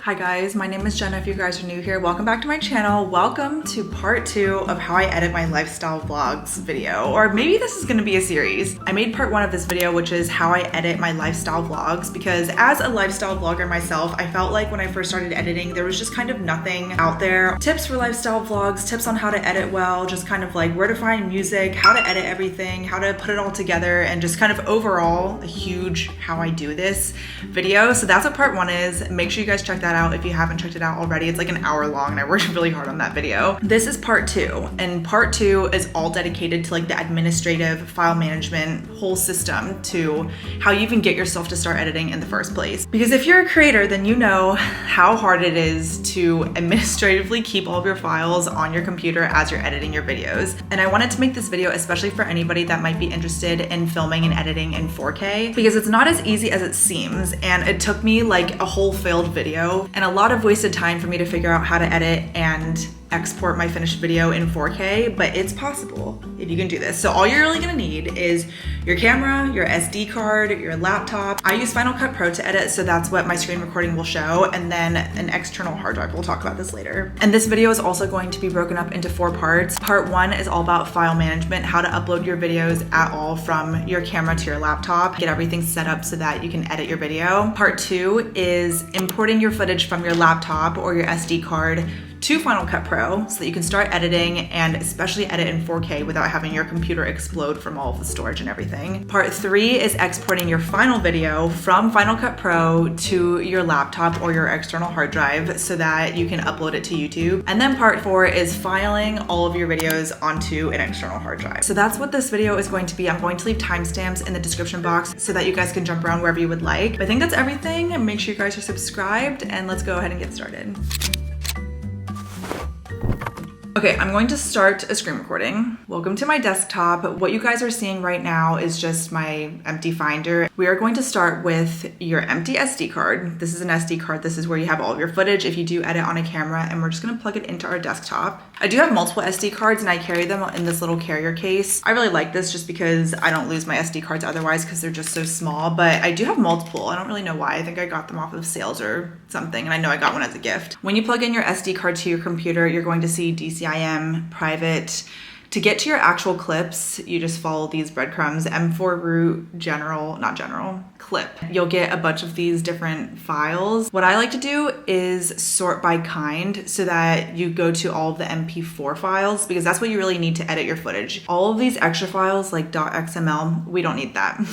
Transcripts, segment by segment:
Hi guys, my name is Jenna. If you guys are new here, welcome back to my channel. Welcome to part 2 of how I edit my lifestyle vlogs video, or maybe this is gonna be a series. I made part 1 of this video, which is how I edit my lifestyle vlogs, because as a lifestyle vlogger myself, I felt like when I first started editing, there was just kind of nothing out there. Tips for lifestyle vlogs, tips on how to edit well, just kind of like where to find music, how to edit everything, how to put it all together, and just kind of overall a huge how I do this video. So that's what part 1 is. Make sure you guys check that out if you haven't checked it out already. It's like an hour long and I worked really hard on that video. This is part 2, and part 2 is all dedicated to like the administrative file management whole system to how you even get yourself to start editing in the first place. Because if you're a creator, then you know how hard it is to administratively keep all of your files on your computer as you're editing your videos. And I wanted to make this video especially for anybody that might be interested in filming and editing in 4K, because it's not as easy as it seems, and it took me like a whole failed video and a lot of wasted time for me to figure out how to edit and export my finished video in 4K, but it's possible if you can do this. So all you're really gonna need is your camera, your SD card, your laptop. I use Final Cut Pro to edit, so that's what my screen recording will show, and then an external hard drive. We'll talk about this later. And this video is also going to be broken up into 4 parts. Part 1 is all about file management, how to upload your videos at all from your camera to your laptop, get everything set up so that you can edit your video. Part 2 is importing your footage from your laptop or your SD card to Final Cut Pro so that you can start editing, and especially edit in 4K without having your computer explode from all of the storage and everything. Part 3 is exporting your final video from Final Cut Pro to your laptop or your external hard drive so that you can upload it to YouTube. And then part 4 is filing all of your videos onto an external hard drive. So that's what this video is going to be. I'm going to leave timestamps in the description box so that you guys can jump around wherever you would like. But I think that's everything. Make sure you guys are subscribed, and let's go ahead and get started. Okay, I'm going to start a screen recording. Welcome to my desktop. What you guys are seeing right now is just my empty Finder. We are going to start with your empty SD card. This is an SD card. This is where you have all of your footage if you do edit on a camera, and we're just gonna plug it into our desktop. I do have multiple SD cards and I carry them in this little carrier case. I really like this just because I don't lose my SD cards otherwise because they're just so small, but I do have multiple. I don't really know why. I think I got them off of sales or something, and I know I got one as a gift. When you plug in your SD card to your computer, you're going to see DCIM, private. To get to your actual clips, you just follow these breadcrumbs, M4 root, clip. You'll get a bunch of these different files. What I like to do is sort by kind so that you go to all of the MP4 files, because that's what you really need to edit your footage. All of these extra files like .xml, we don't need that.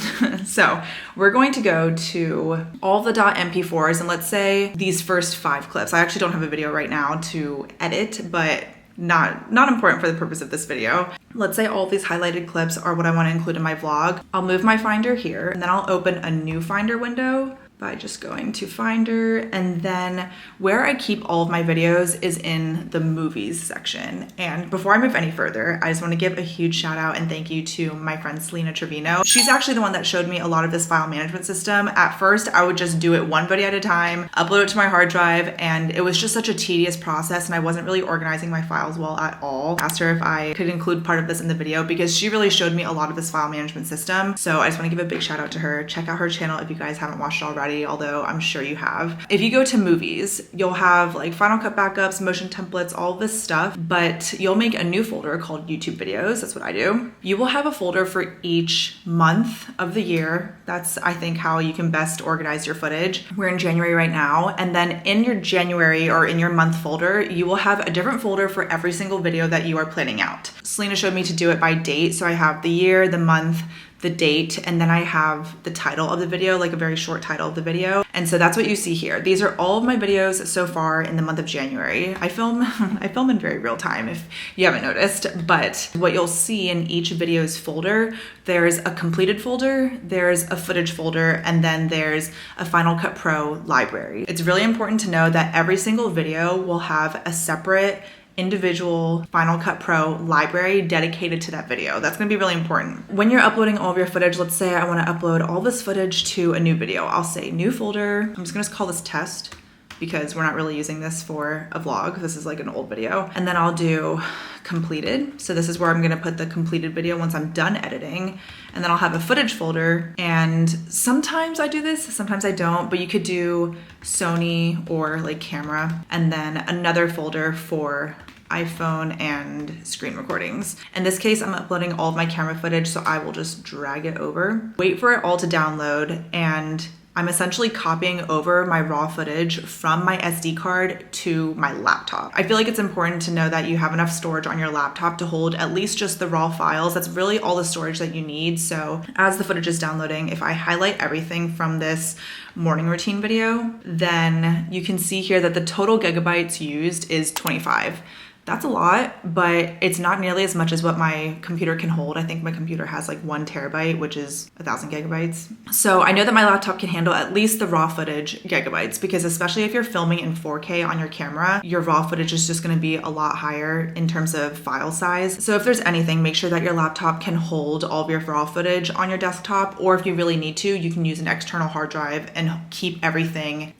So we're going to go to all the .mp4s, and let's say these first 5 clips. I actually don't have a video right now to edit, but not important for the purpose of this video. Let's say all these highlighted clips are what I want to include in my vlog. I'll move my Finder here, and then I'll open a new Finder window by just going to Finder, and then where I keep all of my videos is in the movies section. And before I move any further, I just want to give a huge shout out and thank you to my friend Selena Trevino. She's actually the one that showed me a lot of this file management system. At first, I would just do it one video at a time, upload it to my hard drive, and it was just such a tedious process, and I wasn't really organizing my files well at all. I asked her if I could include part of this in the video because she really showed me a lot of this file management system. So I just want to give a big shout out to her. Check out her channel if you guys haven't watched it already, although I'm sure you have. If you go to movies, you'll have like Final Cut backups, motion templates, all this stuff, but you'll make a new folder called YouTube videos. That's what I do. You will have a folder for each month of the year. That's, I think, how you can best organize your footage. We're in January right now, and then in your January or in your month folder, you will have a different folder for every single video that you are planning out. Selena showed me to do it by date, so I have the year, the month, the date, and then I have the title of the video, like a very short title of the video. And so that's what you see here. These are all of my videos so far in the month of January. I film in very real time if you haven't noticed, but what you'll see in each video's folder, there's a completed folder, there's a footage folder, and then there's a Final Cut Pro library. It's really important to know that every single video will have a separate individual Final Cut Pro library dedicated to that video. That's gonna be really important. When you're uploading all of your footage, let's say I wanna upload all this footage to a new video. I'll say new folder. I'm just gonna call this test because we're not really using this for a vlog. This is like an old video. And then I'll do completed. So this is where I'm gonna put the completed video once I'm done editing. And then I'll have a footage folder. And sometimes I do this, sometimes I don't, but you could do Sony or like camera, and then another folder for iPhone and screen recordings. In this case, I'm uploading all of my camera footage, so I will just drag it over, wait for it all to download, and I'm essentially copying over my raw footage from my SD card to my laptop. I feel like it's important to know that you have enough storage on your laptop to hold at least just the raw files. That's really all the storage that you need. So as the footage is downloading, if I highlight everything from this morning routine video, then you can see here that the total gigabytes used is 25. That's a lot, but it's not nearly as much as what my computer can hold. I think my computer has like 1 terabyte, which is 1,000 gigabytes. So I know that my laptop can handle at least the raw footage gigabytes, because especially if you're filming in 4K on your camera, your raw footage is just gonna be a lot higher in terms of file size. So if there's anything, make sure that your laptop can hold all of your raw footage on your desktop, or if you really need to, you can use an external hard drive and keep everything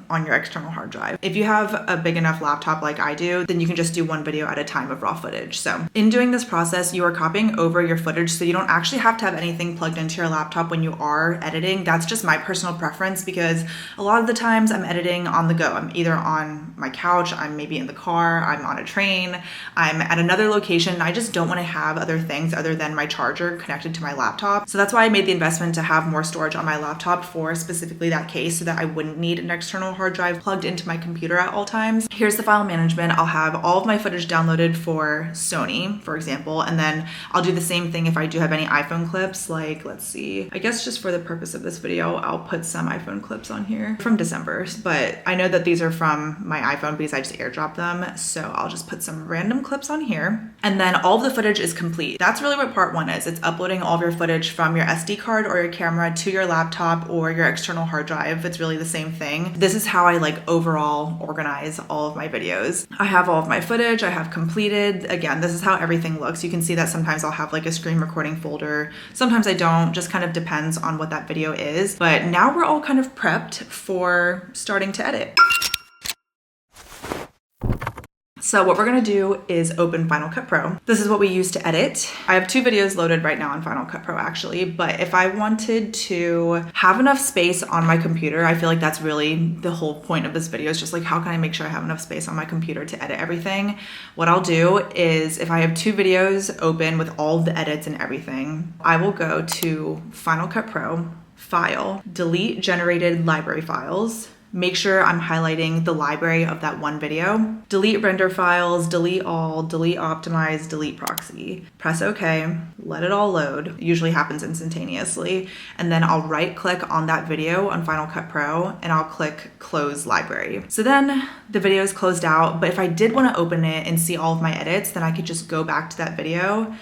on your external hard drive. If you have a big enough laptop like I do, then you can just do one video at a time of raw footage. So in doing this process, you are copying over your footage, so you don't actually have to have anything plugged into your laptop when you are editing. That's just my personal preference, because a lot of the times I'm editing on the go. I'm either on my couch, I'm maybe in the car, I'm on a train, I'm at another location. I just don't want to have other things other than my charger connected to my laptop. So that's why I made the investment to have more storage on my laptop for specifically that case, so that I wouldn't need an external hard drive plugged into my computer at all times. Here's the file management. I'll have all of my footage downloaded for Sony, for example, and then I'll do the same thing if I do have any iPhone clips. Like, let's see, I guess just for the purpose of this video, I'll put some iPhone clips on here from December, but I know that these are from my iPhone because I just airdropped them, so I'll just put some random clips on here. And then all of the footage is complete. That's really what part 1 is. It's uploading all of your footage from your SD card or your camera to your laptop or your external hard drive. It's really the same thing. This is how I like overall organize all of my videos. I have all of my footage, I have completed. Again, this is how everything looks. You can see that sometimes I'll have like a screen recording folder. Sometimes I don't, just kind of depends on what that video is. But now we're all kind of prepped for starting to edit. So what we're gonna do is open Final Cut Pro. This is what we use to edit. I have 2 videos loaded right now on Final Cut Pro actually, but if I wanted to have enough space on my computer, I feel like that's really the whole point of this video, is just like, how can I make sure I have enough space on my computer to edit everything? What I'll do is, if I have 2 videos open with all the edits and everything, I will go to Final Cut Pro, File, Delete Generated Library Files. Make sure I'm highlighting the library of that one video. Delete render files, delete all, delete optimize, delete proxy. Press OK, let it all load. It usually happens instantaneously. And then I'll right click on that video on Final Cut Pro and I'll click close library. So then the video is closed out, but if I did want to open it and see all of my edits, then I could just go back to that video.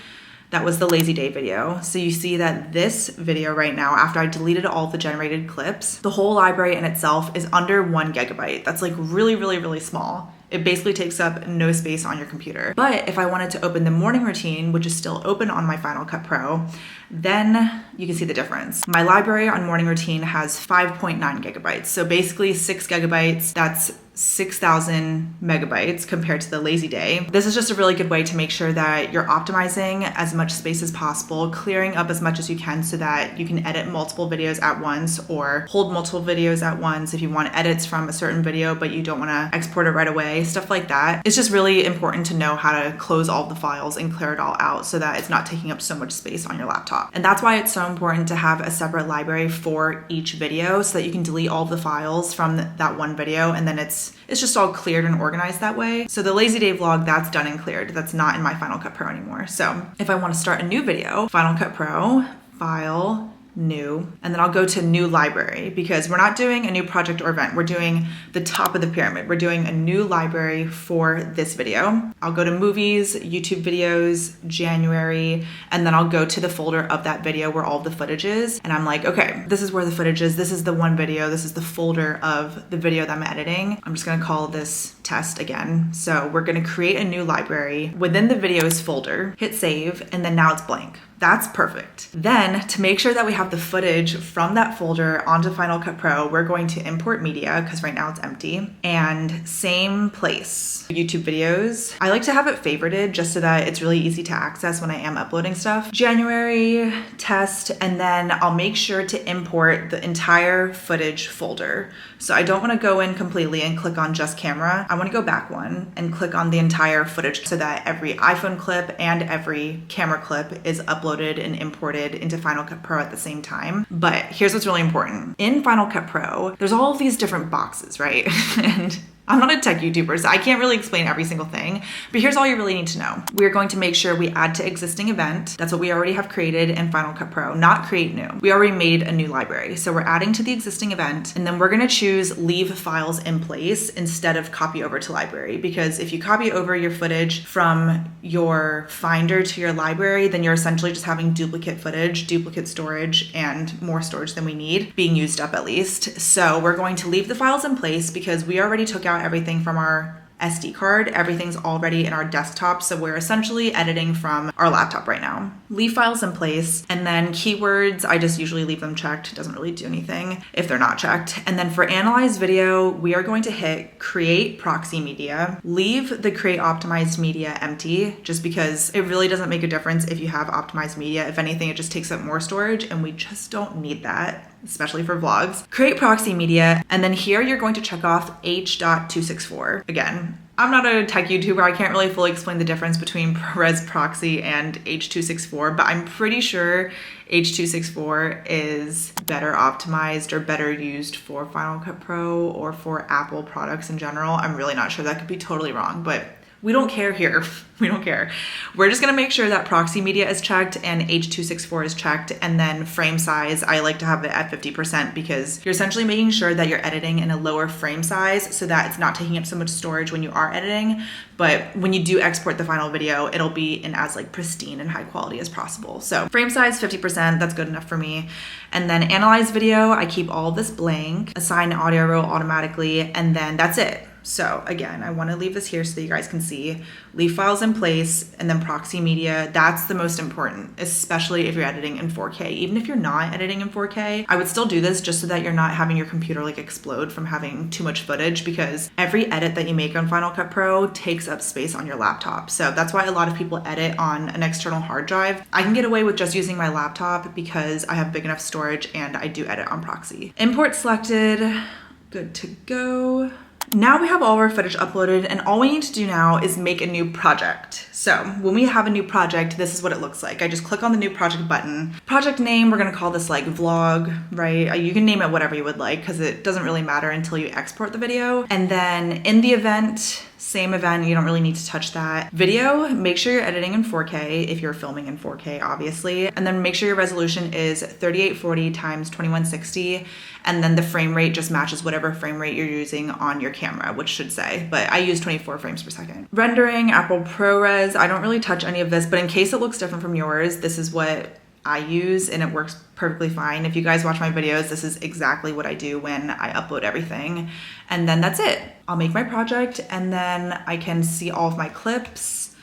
That was the lazy day video. So you see that this video right now, after I deleted all the generated clips, the whole library in itself is under 1 gigabyte. That's like really, really, really small. It basically takes up no space on your computer. But if I wanted to open the morning routine, which is still open on my Final Cut Pro, then you can see the difference. My library on morning routine has 5.9 gigabytes. So basically 6 gigabytes, that's 6,000 megabytes compared to the lazy day. This is just a really good way to make sure that you're optimizing as much space as possible, clearing up as much as you can so that you can edit multiple videos at once or hold multiple videos at once if you want edits from a certain video but you don't want to export it right away, stuff like that. It's just really important to know how to close all the files and clear it all out so that it's not taking up so much space on your laptop. And that's why it's so important to have a separate library for each video so that you can delete all of the files from that one video, and then it's just all cleared and organized that way. So the lazy day vlog, that's done and cleared. That's not in my Final Cut Pro anymore. So if I want to start a new video, Final Cut Pro, File, New, and then I'll go to New Library, because we're not doing a new project or event. We're doing the top of the pyramid. We're doing a new library for this video. I'll go to Movies, YouTube Videos, January, and then I'll go to the folder of that video where all the footage is. And I'm like, okay, this is where the footage is. This is the one video. This is the folder of the video that I'm editing. I'm just gonna call this test again. So we're gonna create a new library within the videos folder, hit save, and then now it's blank. That's perfect. Then to make sure that we have the footage from that folder onto Final Cut Pro, we're going to import media because right now it's empty, and same place. YouTube videos. I like to have it favorited just so that it's really easy to access when I am uploading stuff. January, test, and then I'll make sure to import the entire footage folder. So I don't want to go in completely and click on just camera. I want to go back one and click on the entire footage so that every iPhone clip and every camera clip is uploaded and imported into Final Cut Pro at the same time. But here's what's really important. In Final Cut Pro, there's all of these different boxes, right? And I'm not a tech YouTuber, so I can't really explain every single thing, but here's all you really need to know. We're going to make sure we add to existing event. That's what we already have created in Final Cut Pro, not create new. We already made a new library. So we're adding to the existing event, and then we're gonna choose leave files in place instead of copy over to library, because if you copy over your footage from your Finder to your library, then you're essentially just having duplicate footage, duplicate storage, and more storage than we need being used up at least. So we're going to leave the files in place because we already took out everything from our SD card. Everything's already in our desktop, so we're essentially editing from our laptop right now. Leave files in place, and then keywords, I just usually leave them checked. It doesn't really do anything if they're not checked. And then for analyze video, we are going to hit create proxy media. Leave the create optimized media empty, just because it really doesn't make a difference if you have optimized media. If anything, it just takes up more storage, and we just don't need that, especially for vlogs. Create proxy media, and then here you're going to check off H.264. Again, I'm not a tech YouTuber. I can't really fully explain the difference between ProRes proxy and H.264, but I'm pretty sure H.264 is better optimized or better used for Final Cut Pro or for Apple products in general. I'm really not sure. That could be totally wrong, but we don't care here. We don't care. We're just gonna make sure that proxy media is checked and H.264 is checked, and then frame size, I like to have it at 50% because you're essentially making sure that you're editing in a lower frame size so that it's not taking up so much storage when you are editing. But when you do export the final video, it'll be in as like pristine and high quality as possible. So frame size 50%, that's good enough for me. And then analyze video, I keep all of this blank, assign audio row automatically, and then that's it. So again, I want to leave this here so that you guys can see. Leave files in place, and then proxy media, that's the most important, especially if you're editing in 4K. Even if you're not editing in 4K, I would still do this just so that you're not having your computer like explode from having too much footage, because every edit that you make on Final Cut Pro takes up space on your laptop. So that's why a lot of people edit on an external hard drive. I can get away with just using my laptop because I have big enough storage and I do edit on proxy. Import selected, good to go. Now we have all of our footage uploaded, and all we need to do now is make a new project. So when we have a new project, this is what it looks like. I just click on the new project button. Project name, we're gonna call this like vlog, right? You can name it whatever you would like because it doesn't really matter until you export the video. And then in the event, same event, you don't really need to touch that. Video, make sure you're editing in 4K if you're filming in 4K, obviously. And then make sure your resolution is 3840 times 2160. And then the frame rate just matches whatever frame rate you're using on your camera, which should say, but I use 24 frames per second. Rendering, Apple ProRes, I don't really touch any of this, but in case it looks different from yours, this is what I use and it works perfectly fine. If you guys watch my videos, this is exactly what I do when I upload everything. And then that's it. I'll make my project and then I can see all of my clips,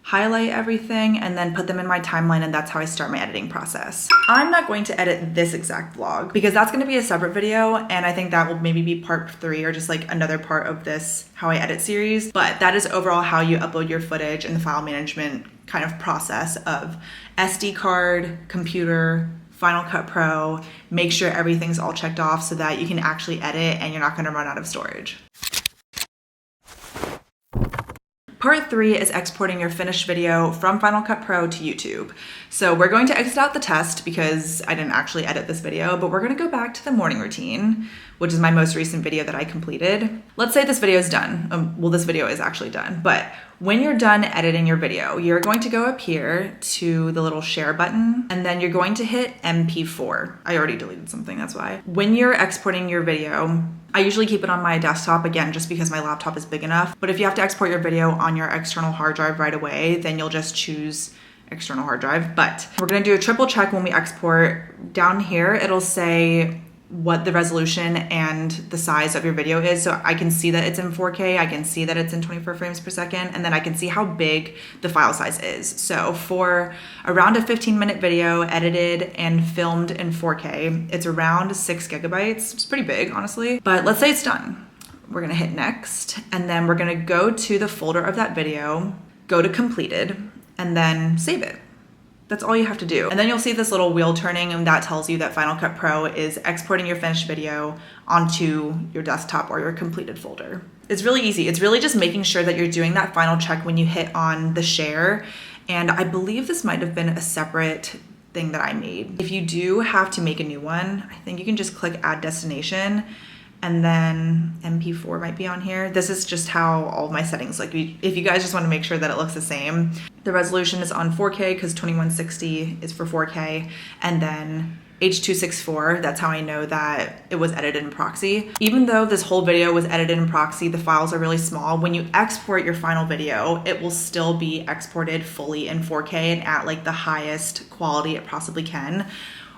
highlight everything, and then put them in my timeline, and that's how I start my editing process. I'm not going to edit this exact vlog because that's gonna be a separate video, and I think that will maybe be part 3 or just like another part of this how I edit series. But that is overall how you upload your footage and the file management kind of process of SD card, computer, Final Cut Pro. Make sure everything's all checked off so that you can actually edit and you're not gonna run out of storage. Part 3 is exporting your finished video from Final Cut Pro to YouTube. So we're going to exit out the test because I didn't actually edit this video, but we're gonna go back to the morning routine, which is my most recent video that I completed. Let's say this video is done. Well, this video is actually done, but when you're done editing your video, you're going to go up here to the little share button, and then you're going to hit MP4. I already deleted something, that's why. When you're exporting your video, I usually keep it on my desktop, again, just because my laptop is big enough. But if you have to export your video on your external hard drive right away, then you'll just choose external hard drive. But we're gonna do a triple check when we export. Down here, it'll say what the resolution and the size of your video is. So I can see that it's in 4K, I can see that it's in 24 frames per second, and then I can see how big the file size is. So for around a 15-minute video edited and filmed in 4K, it's around 6 gigabytes. It's pretty big, honestly. But let's say it's done. We're gonna hit next, and then we're gonna go to the folder of that video, go to completed, and then save it. That's all you have to do. And then you'll see this little wheel turning, and that tells you that Final Cut Pro is exporting your finished video onto your desktop or your completed folder. It's really easy. It's really just making sure that you're doing that final check when you hit on the share. And I believe this might have been a separate thing that I made. If you do have to make a new one, I think you can just click add destination, and then MP4 might be on here. This is just how all of my settings, like if you guys just want to make sure that it looks the same. The resolution is on 4K because 2160 is for 4K, and then H.264, that's how I know that it was edited in proxy. Even though this whole video was edited in proxy, the files are really small. When you export your final video, it will still be exported fully in 4K and at like the highest quality it possibly can,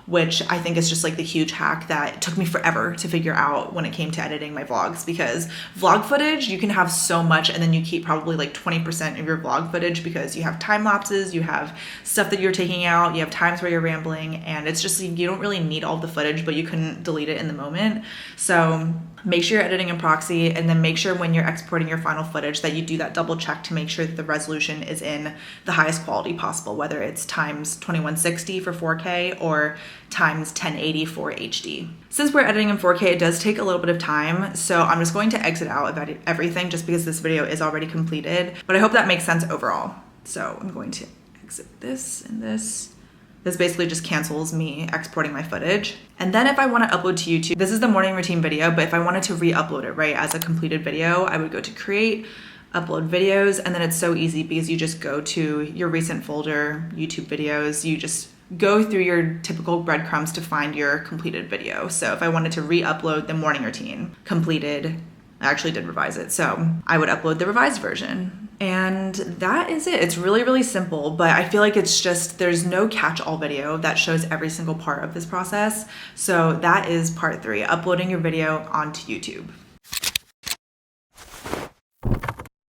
which I think is just like the huge hack that took me forever to figure out when it came to editing my vlogs. Because vlog footage, you can have so much, and then you keep probably like 20% of your vlog footage because you have time lapses, you have stuff that you're taking out, you have times where you're rambling, and it's just, you don't really need all the footage, but you couldn't delete it in the moment. So make sure you're editing in proxy, and then make sure when you're exporting your final footage that you do that double check to make sure that the resolution is in the highest quality possible, whether it's times 2160 for 4K or times 1080 for HD. Since we're editing in 4K, it does take a little bit of time, so I'm just going to exit out of everything just because this video is already completed, but I hope that makes sense overall. So I'm going to exit this and this. This basically just cancels me exporting my footage. And then if I want to upload to YouTube, this is the morning routine video, but if I wanted to re-upload it, right, as a completed video, I would go to create, upload videos, and then it's so easy because you just go to your recent folder, YouTube videos, you just go through your typical breadcrumbs to find your completed video. So if I wanted to re-upload the morning routine completed, I actually did revise it, so I would upload the revised version. And that is it. It's really, really simple, but I feel like it's just, there's no catch-all video that shows every single part of this process. So that is part 3, uploading your video onto YouTube.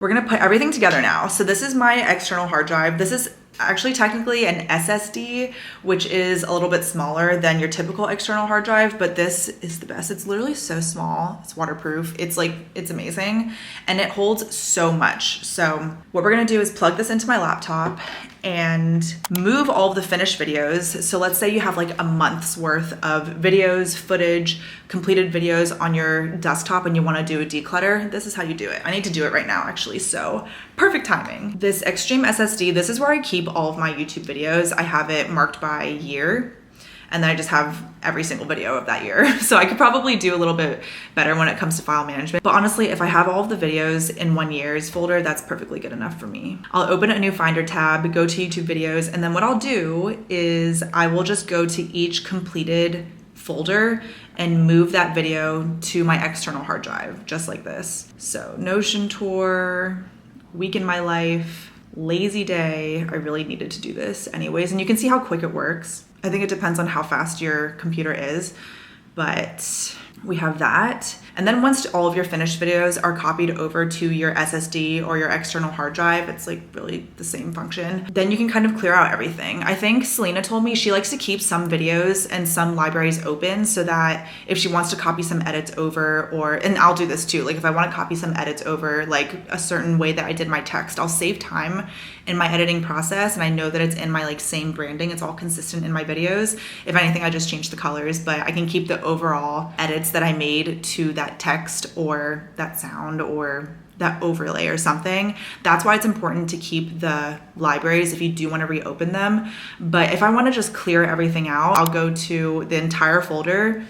We're gonna put everything together now. So this is my external hard drive. This is actually technically an SSD, which is a little bit smaller than your typical external hard drive, but this is the best. It's literally so small. It's waterproof. It's like, it's amazing. And it holds so much. So what we're gonna do is plug this into my laptop and move all of the finished videos. So let's say you have like a month's worth of videos, footage, completed videos on your desktop and you wanna do a declutter. This is how you do it. I need to do it right now actually, so perfect timing. This Extreme SSD, this is where I keep all of my YouTube videos. I have it marked by year, and then I just have every single video of that year. So I could probably do a little bit better when it comes to file management. But honestly, if I have all of the videos in 1 year's folder, that's perfectly good enough for me. I'll open a new Finder tab, go to YouTube videos, and then what I'll do is I will just go to each completed folder and move that video to my external hard drive, just like this. So Notion tour, week in my life, lazy day. I really needed to do this anyways, and you can see how quick it works. I think it depends on how fast your computer is, but we have that. And then once all of your finished videos are copied over to your SSD or your external hard drive, it's like really the same function, then you can kind of clear out everything. I think Selena told me she likes to keep some videos and some libraries open so that if she wants to copy some edits over, or, and I'll do this too, like if I want to copy some edits over like a certain way that I did my text, I'll save time in my editing process and I know that it's in my like same branding, it's all consistent in my videos. If anything, I just change the colors, but I can keep the overall edits that I made to that text or that sound or that overlay or something. That's why it's important to keep the libraries if you do want to reopen them. But if I want to just clear everything out, I'll go to the entire folder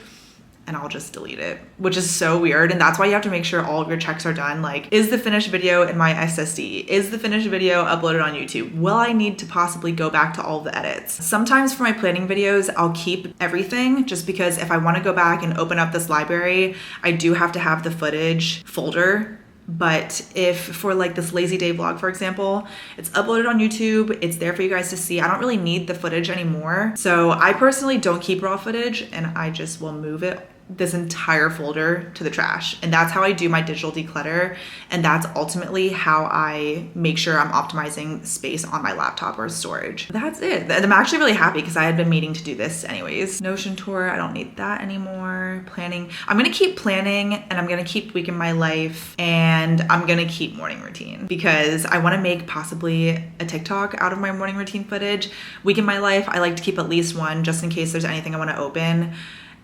and I'll just delete it, which is so weird. And that's why you have to make sure all of your checks are done. Like, is the finished video in my SSD? Is the finished video uploaded on YouTube? Will I need to possibly go back to all of the edits? Sometimes for my planning videos, I'll keep everything just because if I want to go back and open up this library, I do have to have the footage folder But if for like this lazy day vlog, for example, it's uploaded on YouTube, it's there for you guys to see. I don't really need the footage anymore. So I personally don't keep raw footage, and I just will move this entire folder to the trash. And that's how I do my digital declutter. And that's ultimately how I make sure I'm optimizing space on my laptop or storage. That's it. And I'm actually really happy because I had been meaning to do this anyways. Notion tour, I don't need that anymore. Planning, I'm gonna keep planning, and I'm gonna keep week in my life, and I'm gonna keep morning routine because I wanna make possibly a TikTok out of my morning routine footage. Week in my life, I like to keep at least one just in case there's anything I wanna open.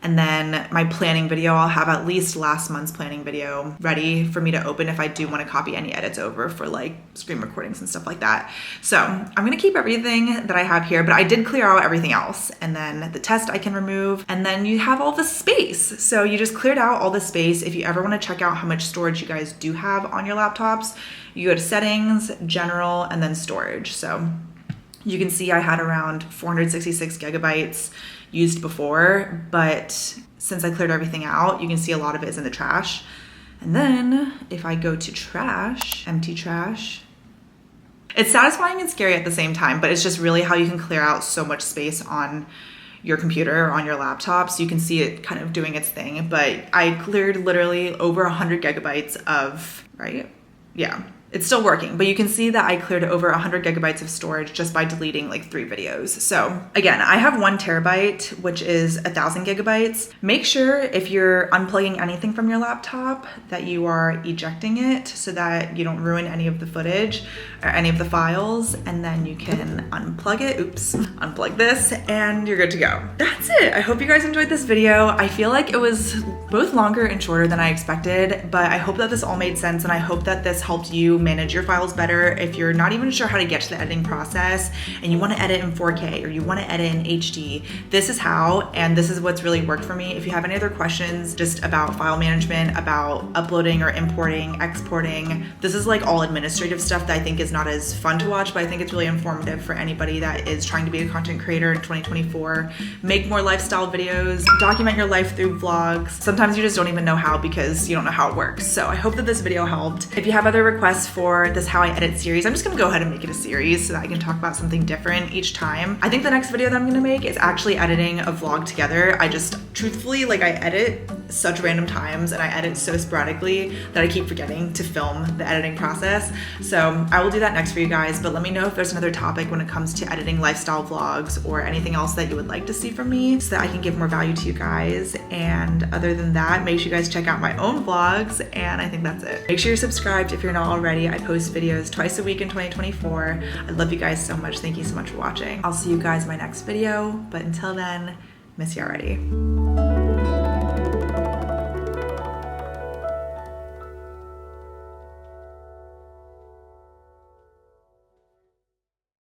And then my planning video, I'll have at least last month's planning video ready for me to open if I do want to copy any edits over for like screen recordings and stuff like that. So I'm going to keep everything that I have here, but I did clear out everything else. And then the test I can remove, and then you have all the space. So you just cleared out all the space. If you ever want to check out how much storage you guys do have on your laptops, you go to settings, general, and then storage. So you can see I had around 466 gigabytes used before, but since I cleared everything out, you can see a lot of it is in the trash. And then if I go to trash, empty trash, it's satisfying and scary at the same time, but it's just really how you can clear out so much space on your computer or on your laptop, so you can see it kind of doing its thing. But I cleared literally over 100 gigabytes of, right? Yeah. It's still working, but you can see that I cleared over 100 gigabytes of storage just by deleting like 3 videos. So again, I have 1 terabyte, which is 1,000 gigabytes. Make sure if you're unplugging anything from your laptop that you are ejecting it so that you don't ruin any of the footage or any of the files, and then you can unplug it. Oops, unplug this, and you're good to go. That's it. I hope you guys enjoyed this video. I feel like it was both longer and shorter than I expected, but I hope that this all made sense, and I hope that this helped you manage your files better. If you're not even sure how to get to the editing process and you want to edit in 4K or you want to edit in HD, this is how, and this is what's really worked for me. If you have any other questions just about file management, about uploading or importing, exporting, this is like all administrative stuff that I think is not as fun to watch, but I think it's really informative for anybody that is trying to be a content creator in 2024. Make more lifestyle videos, document your life through vlogs. Sometimes you just don't even know how because you don't know how it works. So I hope that this video helped. If you have other requests for this How I Edit series, I'm just gonna go ahead and make it a series so that I can talk about something different each time. I think the next video that I'm gonna make is actually editing a vlog together. I just, truthfully, like I edit such random times and I edit so sporadically that I keep forgetting to film the editing process. So I will do that next for you guys, but let me know if there's another topic when it comes to editing lifestyle vlogs or anything else that you would like to see from me so that I can give more value to you guys. And other than that, make sure you guys check out my own vlogs, and I think that's it. Make sure you're subscribed if you're not already. I post videos twice a week in 2024. I love you guys so much. Thank you so much for watching. I'll see you guys in my next video, but until then, miss you already.